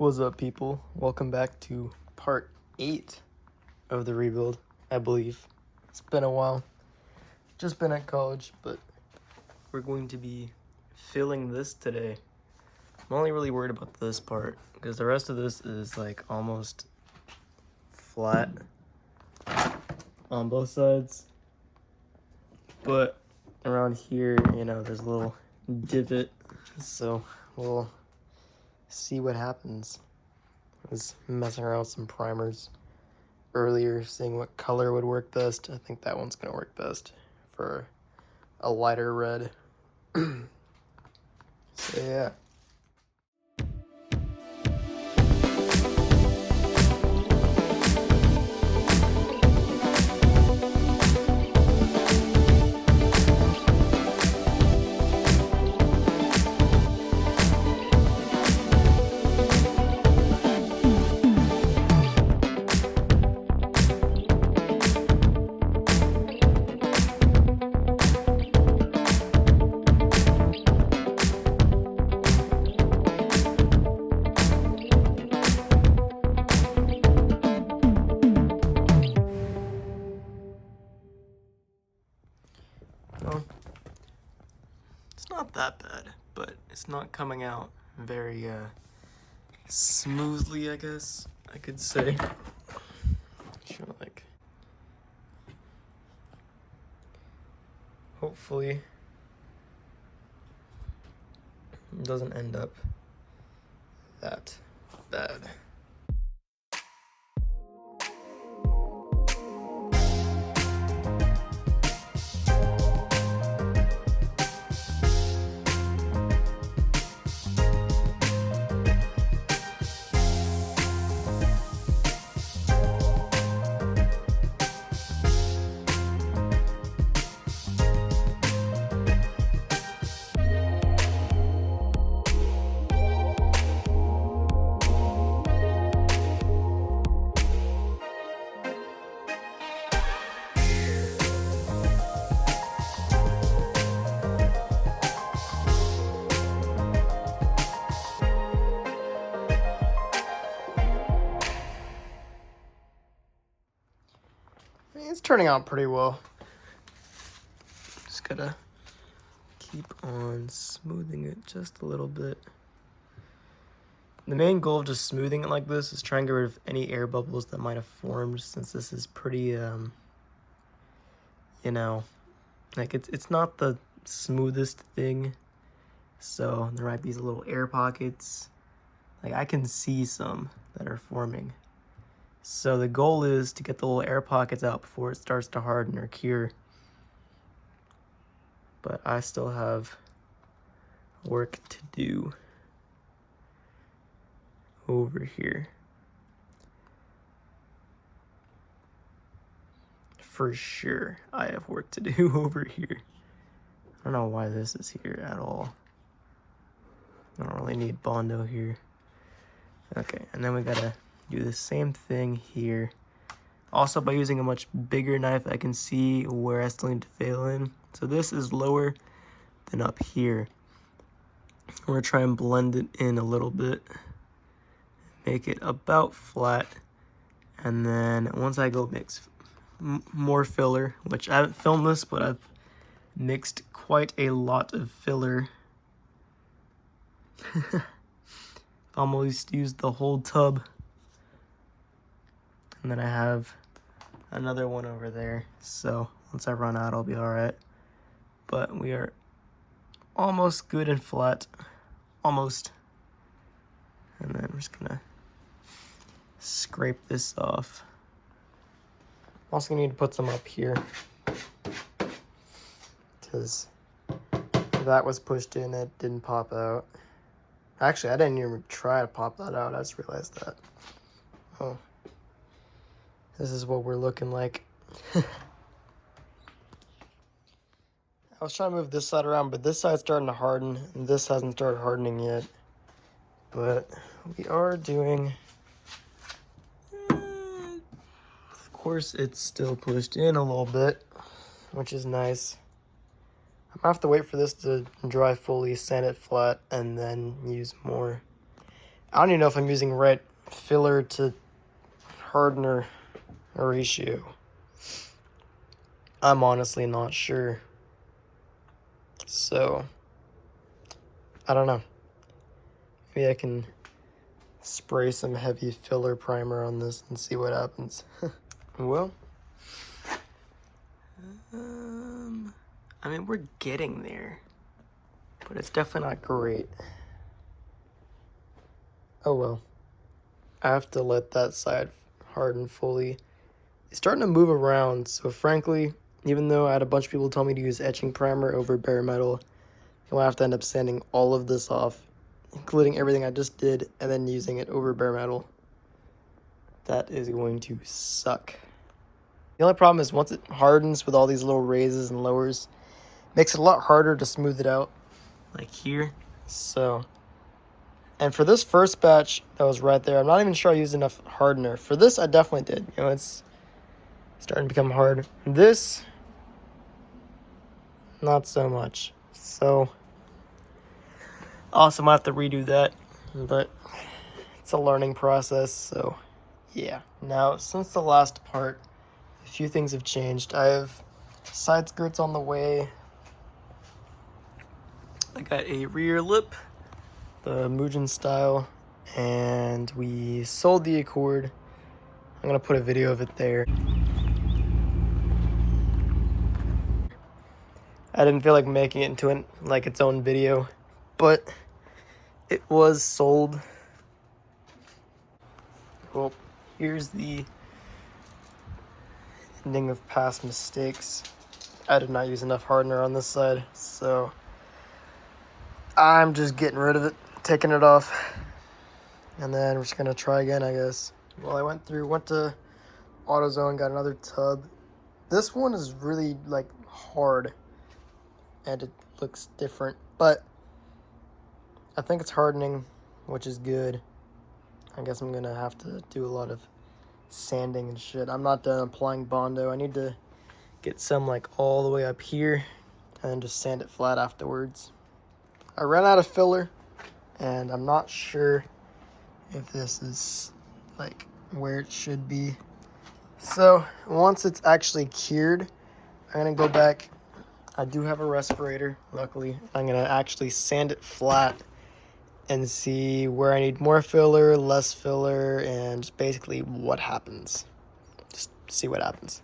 What's up, people? Welcome back to part 8 of the rebuild, I believe. It's been a while. Just been at college, but we're going to be filling this today. I'm only really worried about this part, because the rest of this is like almost flat on both sides. But around here, there's a little divot, so we'll see what happens. I was messing around with some primers earlier, seeing what color would work best. I think that one's gonna work best for a lighter red. So yeah. Well, it's not that bad, but it's not coming out very smoothly, I guess I could say. Hopefully it doesn't end up that bad. It's turning out pretty well. Just gotta keep on smoothing it just a little bit. The main goal of just smoothing it like this is trying to get rid of any air bubbles that might have formed, since this is pretty, like it's not the smoothest thing. So there might be these little air pockets. Like I can see some that are forming. So the goal is to get the little air pockets out before it starts to harden or cure. But I still have work to do over here. For sure, I have work to do over here. I don't know why this is here at all. I don't really need Bondo here. Okay, and then we gotta do the same thing here. Also, by using a much bigger knife, I can see where I still need to fill in. So this is lower than up here. I'm gonna try and blend it in a little bit, make it about flat, and then once I go mix more filler, which I haven't filmed this, but I've mixed quite a lot of filler. Almost used the whole tub. And then I have another one over there. So once I run out, I'll be all right. But we are almost good and flat. Almost. And then we're just gonna scrape this off. I'm also gonna need to put some up here, because that was pushed in, it didn't pop out. Actually, I didn't even try to pop that out. I just realized that. Oh. This is what we're looking like. I was trying to move this side around, but this side's starting to harden, and this hasn't started hardening yet. But we are doing... Of course, it's still pushed in a little bit, which is nice. I'm gonna have to wait for this to dry fully, sand it flat, and then use more I don't even know if I'm using right filler to hardener ratio. I'm honestly not sure. So, I don't know. Maybe I can spray some heavy filler primer on this and see what happens. Well, I mean, we're getting there, but it's definitely not great. Oh well. I have to let that side harden fully. It's starting to move around, so frankly, even though I had a bunch of people tell me to use etching primer over bare metal, you'll have to end up sanding all of this off, including everything I just did, and then using it over bare metal. That is going to suck. The only problem is once it hardens with all these little raises and lowers, it makes it a lot harder to smooth it out, like here. So, and for this first batch that was right there, I'm not even sure I used enough hardener. For this, I definitely did. You know, it's starting to become hard. This, not so much. So, also might have to redo that, but it's a learning process, so yeah. Now, since the last part, a few things have changed. I have side skirts on the way. I got a rear lip, the Mugen style, and we sold the Accord. I'm gonna put a video of it there. I didn't feel like making it into its own video, but it was sold. Well, here's the ending of past mistakes. I did not use enough hardener on this side, so I'm just getting rid of it, taking it off, and then we're just gonna try again, I guess. Well, I went to AutoZone, got another tub. This one is really like hard, and it looks different, but I think it's hardening, which is good. I guess I'm gonna have to do a lot of sanding and shit. I'm not done applying Bondo. I need to get some like all the way up here and then just sand it flat afterwards. I ran out of filler, and I'm not sure if this is like where it should be. So once it's actually cured, I'm gonna go back. I do have a respirator, luckily. I'm gonna actually sand it flat and see where I need more filler, less filler, and just basically what happens. Just see what happens.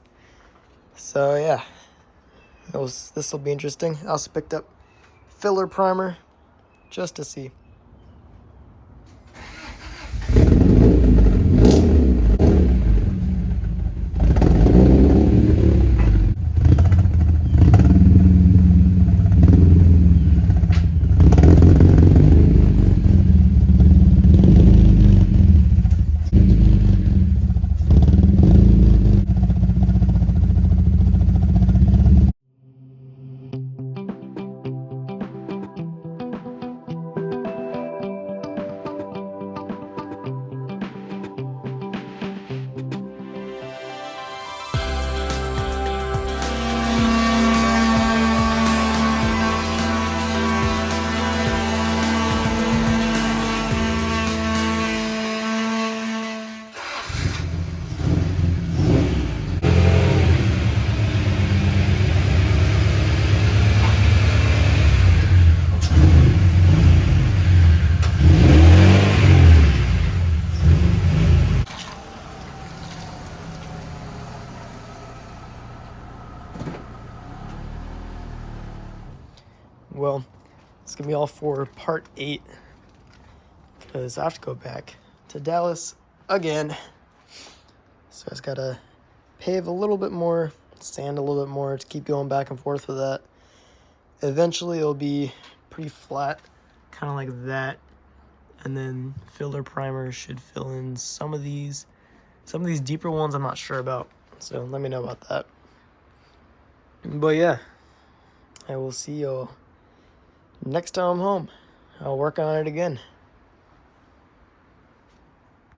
So yeah, this will be interesting. I also picked up filler primer just to see. Well, it's gonna be all for part 8, because I have to go back to Dallas again. So I just gotta pave a little bit more, sand a little bit more to keep going back and forth with that. Eventually it'll be pretty flat, kind of like that. And then filler primer should fill in some of these deeper ones I'm not sure about. So let me know about that. But yeah, I will see y'all next time I'm home. I'll work on it again.